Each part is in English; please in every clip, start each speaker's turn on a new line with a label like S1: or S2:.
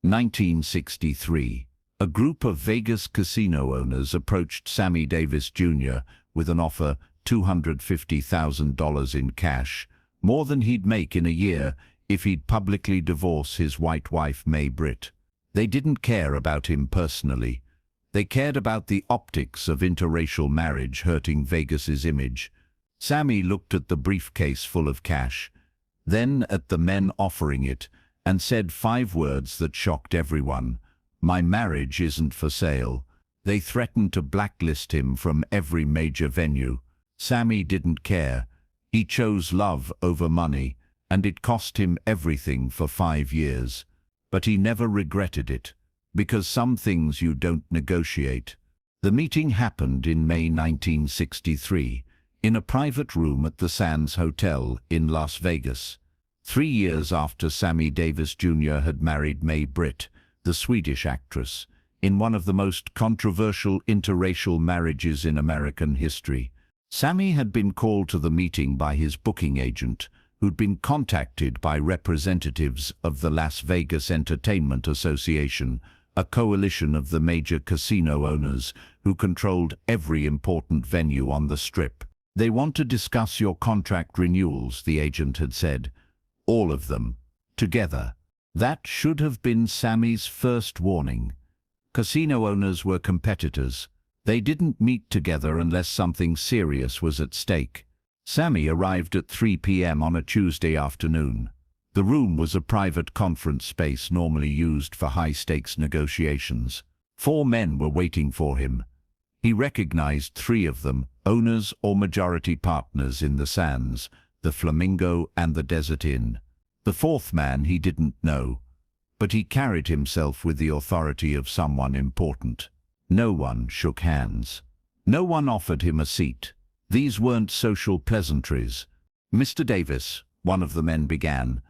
S1: 1963. A group of Vegas casino owners approached Sammy Davis Jr. with an offer $250,000 in cash, more than he'd make in a year if he'd publicly divorce his white wife May Britt. They didn't care about him personally. They cared about the optics of interracial marriage hurting Vegas's image. Sammy looked at the briefcase full of cash, then at the men offering it, and said 5 words that shocked everyone. "My marriage isn't for sale." They threatened to blacklist him from every major venue. Sammy didn't care. He chose love over money, and it cost him everything for 5 years. But he never regretted it, because some things you don't negotiate. The meeting happened in May 1963, in a private room at the Sands Hotel in Las Vegas. 3 years after Sammy Davis Jr. had married May Britt, the Swedish actress, in one of the most controversial interracial marriages in American history. Sammy had been called to the meeting by his booking agent, who'd been contacted by representatives of the Las Vegas Entertainment Association, a coalition of the major casino owners who controlled every important venue on the Strip. "They want to discuss your contract renewals," the agent had said. "All of them. Together." That should have been Sammy's first warning. Casino owners were competitors. They didn't meet together unless something serious was at stake. Sammy arrived at 3 p.m. on a Tuesday afternoon. The room was a private conference space normally used for high-stakes negotiations. 4 men were waiting for him. He recognized 3 of them, owners or majority partners in the Sands, the Flamingo and the Desert Inn. The 4th man he didn't know, but he carried himself with the authority of someone important. No one shook hands. No one offered him a seat. These weren't social pleasantries. "Mr. Davis," one of the men began.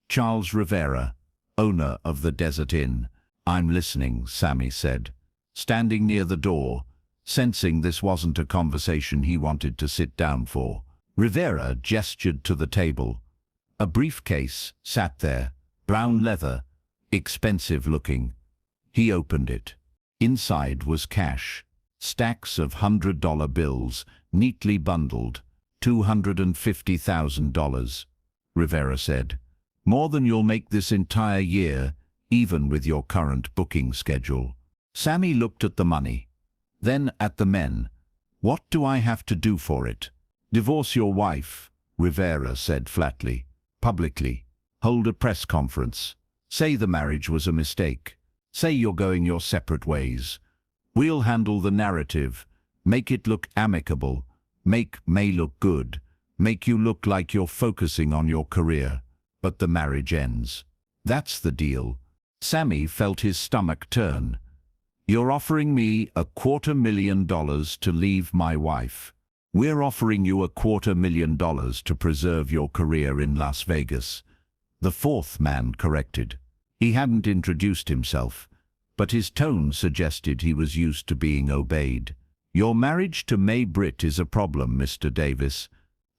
S1: "Charles Rivera, owner of the Desert Inn." "I'm listening," Sammy said, standing near the door, sensing this wasn't a conversation he wanted to sit down for. Rivera gestured to the table. A briefcase sat there, brown leather, expensive looking. He opened it. Inside was cash, stacks of $100 bills, neatly bundled. $250,000, Rivera said. "More than you'll make this entire year, even with your current booking schedule." Sammy looked at the money, then at the men. "What do I have to do for it?" "Divorce your wife," Rivera said flatly. "Publicly. Hold a press conference. Say the marriage was a mistake. Say you're going your separate ways. We'll handle the narrative. Make it look amicable. Make May look good. Make you look like you're focusing on your career. But the marriage ends. That's the deal." Sammy felt his stomach turn. "You're offering me $250,000 to leave my wife. We're offering you $250,000 to preserve your career in Las Vegas," the 4th man corrected. He hadn't introduced himself, but his tone suggested he was used to being obeyed. "Your marriage to May Britt is a problem, Mr. Davis.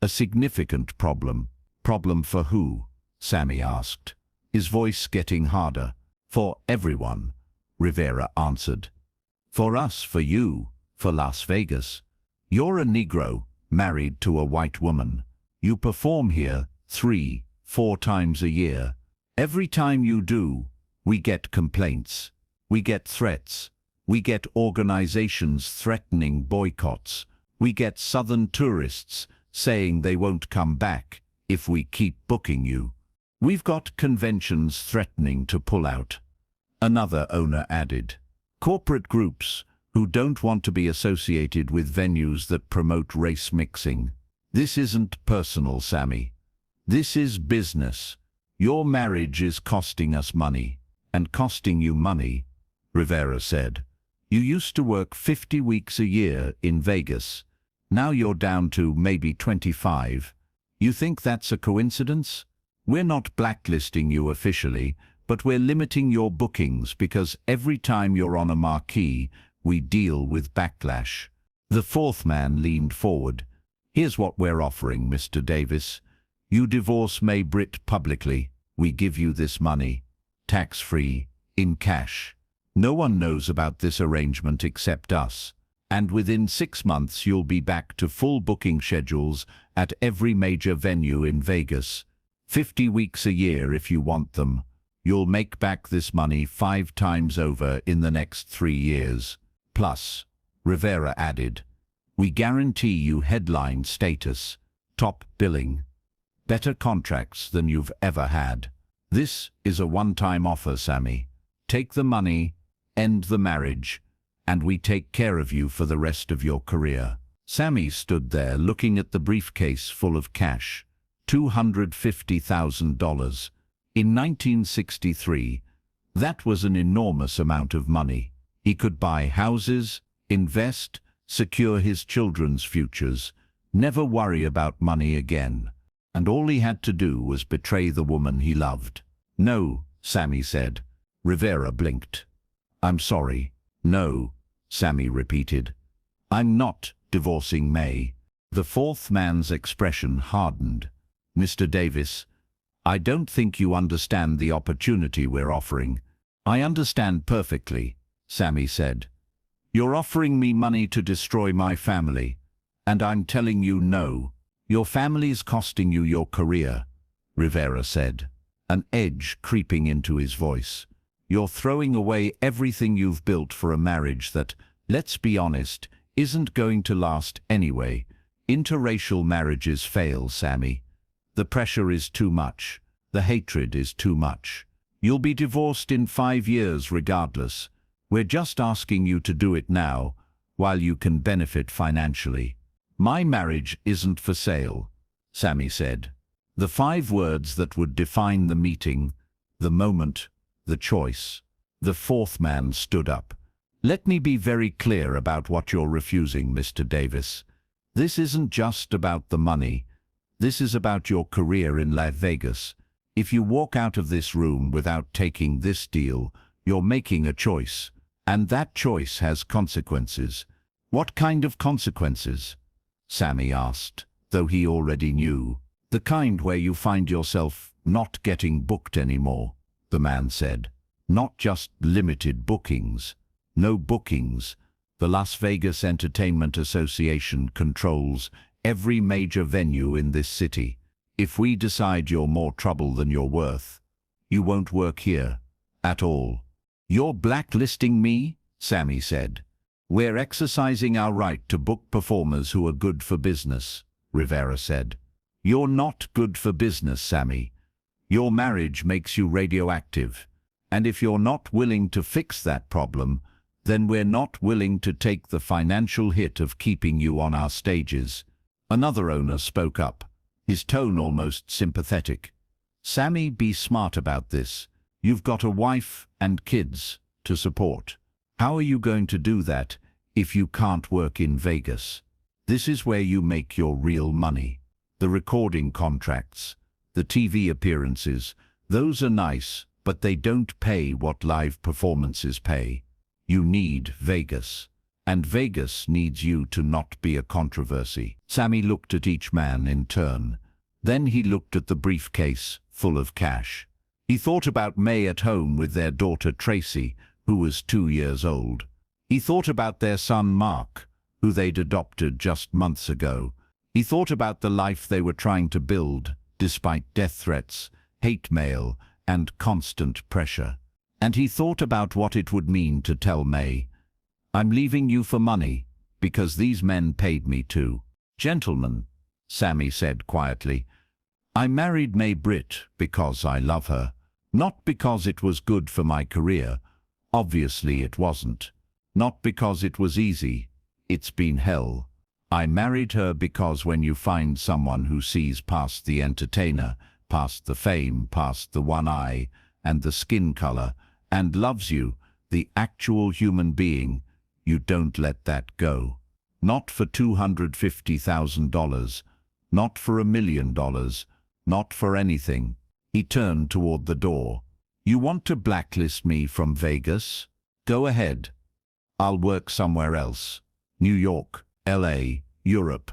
S1: A significant problem." "Problem for who?" Sammy asked, his voice getting harder. "For everyone," Rivera answered. "For us, for you, for Las Vegas. You're a Negro, married to a white woman. You perform here 3-4 times a year. Every time you do, we get complaints. We get threats. We get organizations threatening boycotts. We get Southern tourists saying they won't come back if we keep booking you. We've got conventions threatening to pull out." Another owner added. "Corporate groups who don't want to be associated with venues that promote race mixing. This isn't personal, Sammy. This is business. Your marriage is costing us money, and costing you money," Rivera said. "You used to work 50 weeks a year in Vegas. Now you're down to maybe 25. You think that's a coincidence? We're not blacklisting you officially, but we're limiting your bookings because every time you're on a marquee, we deal with backlash." The 4th man leaned forward. "Here's what we're offering, Mr. Davis. You divorce May Britt publicly. We give you this money. Tax-free. in cash. No one knows about this arrangement except us. And within 6 months you'll be back to full booking schedules at every major venue in Vegas. 50 weeks a year if you want them. You'll make back this money 5 times over in the next 3 years. Plus, Rivera added, we guarantee you headline status, top billing, better contracts than you've ever had. This is a one-time offer, Sammy. Take the money, end the marriage, and we take care of you for the rest of your career. Sammy stood there looking at the briefcase full of cash, $250,000. In 1963, that was an enormous amount of money. He could buy houses, invest, secure his children's futures, never worry about money again. And all he had to do was betray the woman he loved. No, Sammy said. Rivera blinked. I'm sorry. No, Sammy repeated. I'm not divorcing May. The fourth man's expression hardened. Mr. Davis, I don't think you understand the opportunity we're offering. I understand perfectly, Sammy said. You're offering me money to destroy my family, and I'm telling you no. Your family's costing you your career, Rivera said, an edge creeping into his voice. You're throwing away everything you've built for a marriage that, let's be honest, isn't going to last anyway. Interracial marriages fail, Sammy. The pressure is too much. The hatred is too much. You'll be divorced in 5 years regardless. We're just asking you to do it now, while you can benefit financially. My marriage isn't for sale, Sammy said. The 5 words that would define the meeting, the moment, the choice. The fourth man stood up. Let me be very clear about what you're refusing, Mr. Davis. This isn't just about the money. This is about your career in Las Vegas. If you walk out of this room without taking this deal, you're making a choice. And that choice has consequences. What kind of consequences? Sammy asked, though he already knew. The kind where you find yourself not getting booked anymore, the man said. Not just limited bookings. No bookings. The Las Vegas Entertainment Association controls every major venue in this city. If we decide you're more trouble than you're worth, you won't work here at all. You're blacklisting me? Sammy said. We're exercising our right to book performers who are good for business, Rivera said. You're not good for business, Sammy. Your marriage makes you radioactive. And if you're not willing to fix that problem, then we're not willing to take the financial hit of keeping you on our stages. Another owner spoke up, his tone almost sympathetic. Sammy, be smart about this. You've got a wife and kids to support. How are you going to do that if you can't work in Vegas? This is where you make your real money. The recording contracts, the TV appearances, those are nice, but they don't pay what live performances pay. You need Vegas. And Vegas needs you to not be a controversy. Sammy looked at each man in turn. Then he looked at the briefcase full of cash. He thought about May at home with their daughter Tracy, who was 2 years old. He thought about their son Mark, who they'd adopted just months ago. He thought about the life they were trying to build, despite death threats, hate mail, and constant pressure. And he thought about what it would mean to tell May, I'm leaving you for money, because these men paid me to. Gentlemen, Sammy said quietly, I married May Britt because I love her, not because it was good for my career. Obviously it wasn't. Not because it was easy. It's been hell. I married her because when you find someone who sees past the entertainer, past the fame, past the one eye, and the skin color, and loves you, the actual human being, you don't let that go. Not for $250,000, not for $1 million, not for anything. He turned toward the door. You want to blacklist me from Vegas? Go ahead. I'll work somewhere else. New York, LA, Europe.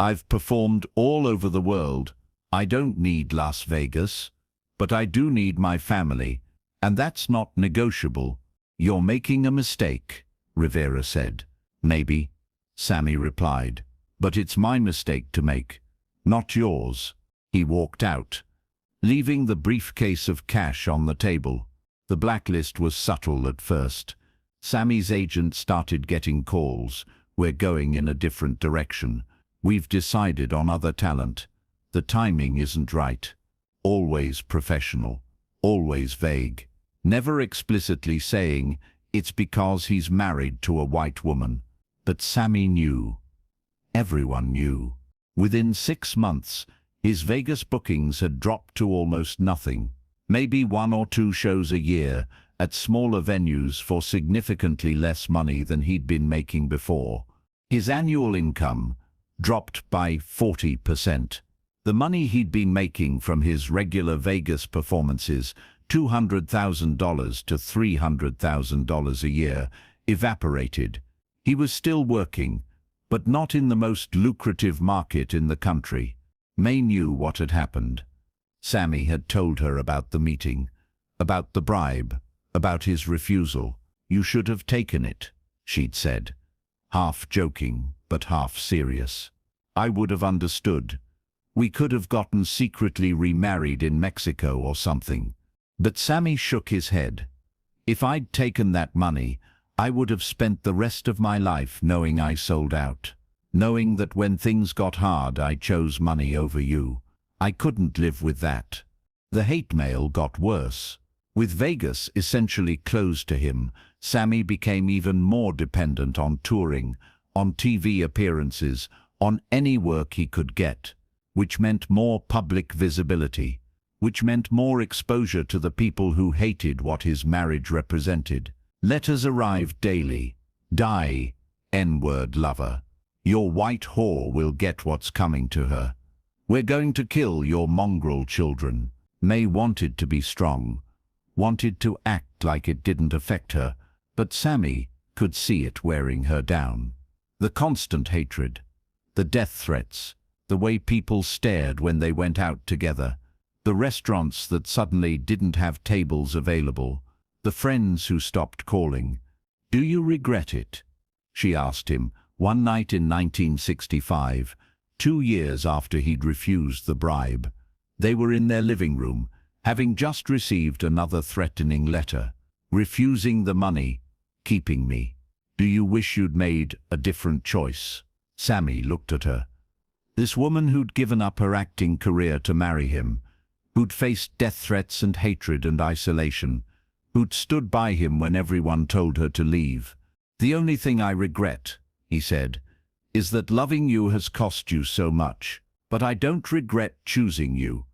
S1: I've performed all over the world. I don't need Las Vegas, but I do need my family, And that's not negotiable. You're making a mistake, Rivera said. Maybe, Sammy replied. But it's my mistake to make, not yours. He walked out, leaving the briefcase of cash on the table. The blacklist was subtle at first. Sammy's agent started getting calls. We're going in a different direction. We've decided on other talent. The timing isn't right. Always professional. Always vague. Never explicitly saying it's because he's married to a white woman. But Sammy knew. Everyone knew. Within 6 months, his Vegas bookings had dropped to almost nothing. Maybe 1 or 2 shows a year at smaller venues for significantly less money than he'd been making before. His annual income dropped by 40%. The money he'd been making from his regular Vegas performances, $200,000 to $300,000 a year, evaporated. He was still working, but not in the most lucrative market in the country. May knew what had happened. Sammy had told her about the meeting, about the bribe, about his refusal. You should have taken it, she'd said, half joking but half serious. I would have understood. We could have gotten secretly remarried in Mexico or something. But Sammy shook his head. If I'd taken that money, I would have spent the rest of my life knowing I sold out. Knowing that when things got hard I chose money over you. I couldn't live with that. The hate mail got worse. With Vegas essentially closed to him, Sammy became even more dependent on touring, on TV appearances, on any work he could get, which meant more public visibility, which meant more exposure to the people who hated what his marriage represented. Letters arrived daily. Die, N-word lover. Your white whore will get what's coming to her. We're going to kill your mongrel children. May wanted to be strong, wanted to act like it didn't affect her, but Sammy could see it wearing her down. The constant hatred, the death threats, the way people stared when they went out together, the restaurants that suddenly didn't have tables available, the friends who stopped calling. Do you regret it? She asked him one night in 1965, 2 years after he'd refused the bribe. They were in their living room, having just received another threatening letter. Refusing the money, keeping me. Do you wish you'd made a different choice? Sammy looked at her. This woman who'd given up her acting career to marry him, who'd faced death threats and hatred and isolation, who'd stood by him when everyone told her to leave. The only thing I regret, he said, is that loving you has cost you so much. But I don't regret choosing you.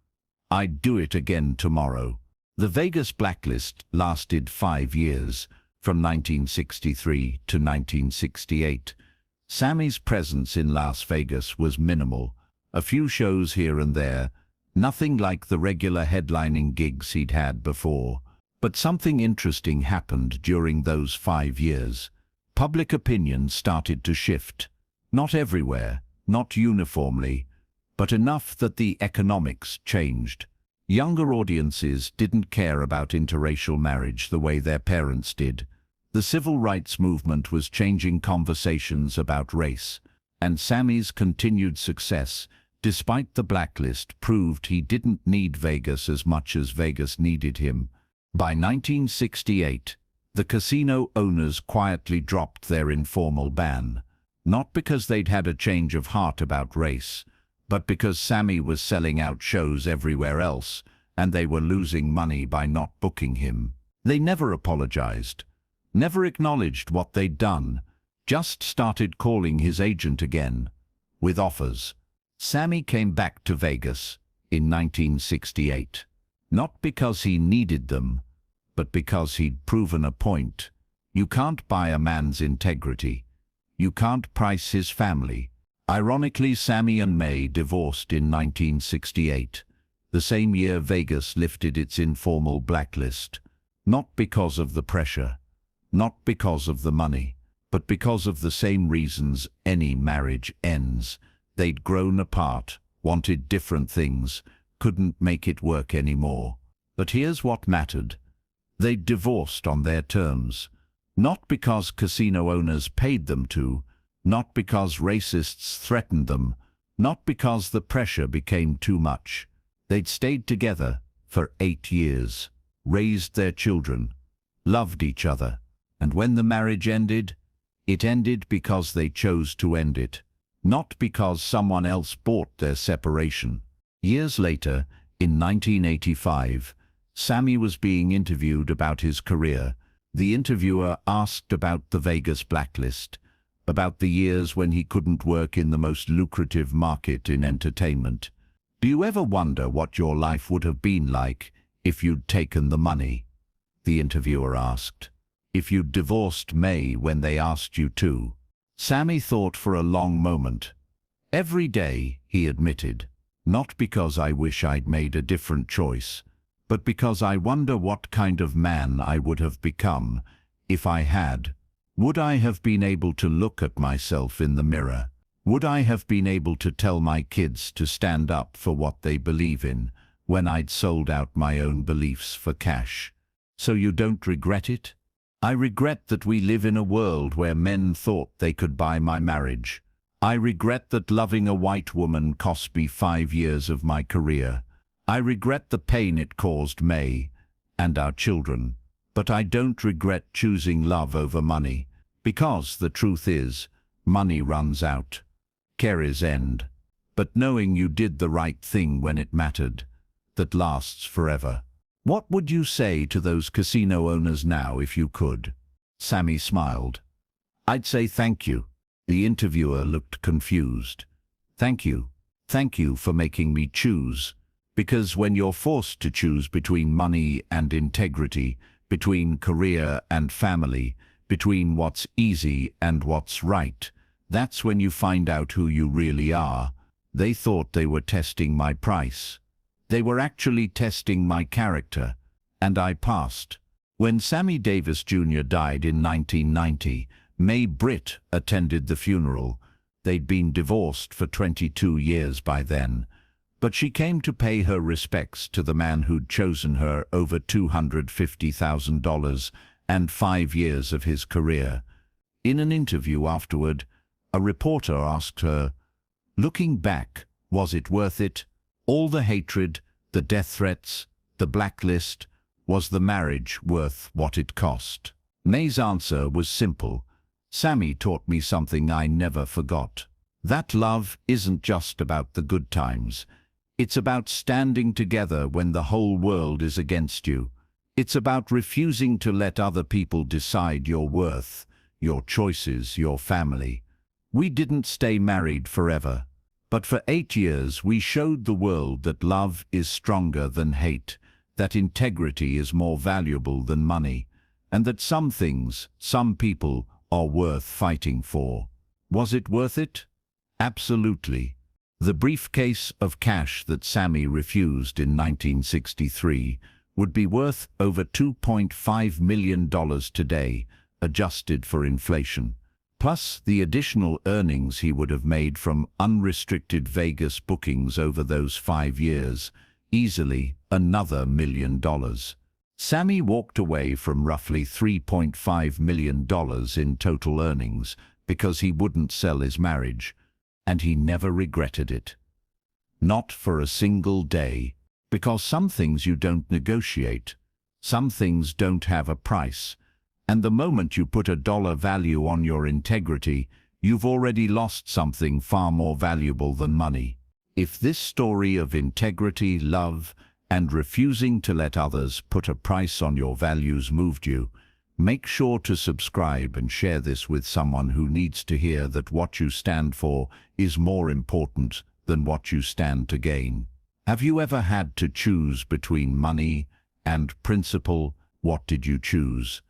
S1: I'd do it again tomorrow. The Vegas blacklist lasted 5 years, from 1963 to 1968. Sammy's presence in Las Vegas was minimal. A few shows here and there, nothing like the regular headlining gigs he'd had before. But something interesting happened during those 5 years. Public opinion started to shift. Not everywhere, not uniformly, but enough that the economics changed. Younger audiences didn't care about interracial marriage the way their parents did. The civil rights movement was changing conversations about race, and Sammy's continued success, despite the blacklist, proved he didn't need Vegas as much as Vegas needed him. By 1968, the casino owners quietly dropped their informal ban, not because they'd had a change of heart about race, but because Sammy was selling out shows everywhere else, and they were losing money by not booking him. They never apologized, never acknowledged what they'd done, just started calling his agent again, with offers. Sammy came back to Vegas in 1968, not because he needed them, but because he'd proven a point. You can't buy a man's integrity. You can't price his family. Ironically, Sammy and May divorced in 1968, the same year Vegas lifted its informal blacklist. Not because of the pressure, not because of the money, but because of the same reasons any marriage ends. They'd grown apart, wanted different things, couldn't make it work anymore. But here's what mattered. They divorced on their terms. Not because casino owners paid them to, not because racists threatened them, not because the pressure became too much. They'd stayed together for 8 years, raised their children, loved each other, and when the marriage ended, it ended because they chose to end it, not because someone else bought their separation. Years later, in 1985, Sammy was being interviewed about his career. The interviewer asked about the Vegas blacklist, about the years when he couldn't work in the most lucrative market in entertainment. "Do you ever wonder what your life would have been like if you'd taken the money?" the interviewer asked. "If you'd divorced May when they asked you to?" Sammy thought for a long moment. "Every day," he admitted. "Not because I wish I'd made a different choice, but because I wonder what kind of man I would have become if I had. Would I have been able to look at myself in the mirror? Would I have been able to tell my kids to stand up for what they believe in when I'd sold out my own beliefs for cash? So you don't regret it?" "I regret that we live in a world where men thought they could buy my marriage. I regret that loving a white woman cost me 5 years of my career. I regret the pain it caused May and our children. But I don't regret choosing love over money, because the truth is, money runs out. Careers end. But knowing you did the right thing when it mattered, that lasts forever." "What would you say to those casino owners now if you could?" Sammy smiled. "I'd say thank you." The interviewer looked confused. "Thank you. Thank you for making me choose. Because when you're forced to choose between money and integrity, between career and family, between what's easy and what's right, that's when you find out who you really are. They thought they were testing my price. They were actually testing my character, and I passed." When Sammy Davis Jr. died in 1990, May Britt attended the funeral. They'd been divorced for 22 years by then, but she came to pay her respects to the man who'd chosen her over $250,000 and 5 years of his career. In an interview afterward, a reporter asked her, "Looking back, was it worth it? All the hatred, the death threats, the blacklist, was the marriage worth what it cost?" May's answer was simple. "Sammy taught me something I never forgot. That love isn't just about the good times. It's about standing together when the whole world is against you. It's about refusing to let other people decide your worth, your choices, your family." We didn't stay married forever, but for 8 years we showed the world that love is stronger than hate, that integrity is more valuable than money, and that some things, some people, are worth fighting for. Was it worth it? Absolutely. The briefcase of cash that Sammy refused in 1963 would be worth over $2.5 million today, adjusted for inflation. Plus the additional earnings he would have made from unrestricted Vegas bookings over those 5 years, easily another $1 million. Sammy walked away from roughly $3.5 million in total earnings because he wouldn't sell his marriage, and he never regretted it. Not for a single day, because some things you don't negotiate. Some things don't have a price, and the moment you put a dollar value on your integrity, you've already lost something far more valuable than money. If this story of integrity, love, and refusing to let others put a price on your values moved you, make sure to subscribe and share this with someone who needs to hear that what you stand for is more important than what you stand to gain. Have you ever had to choose between money and principle? What did you choose?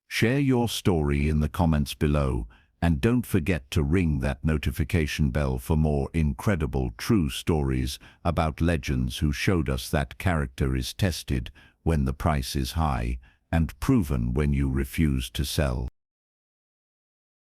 S1: Share your story in the comments below, and don't forget to ring that notification bell for more incredible true stories about legends who showed us that character is tested when the price is high and proven when you refuse to sell.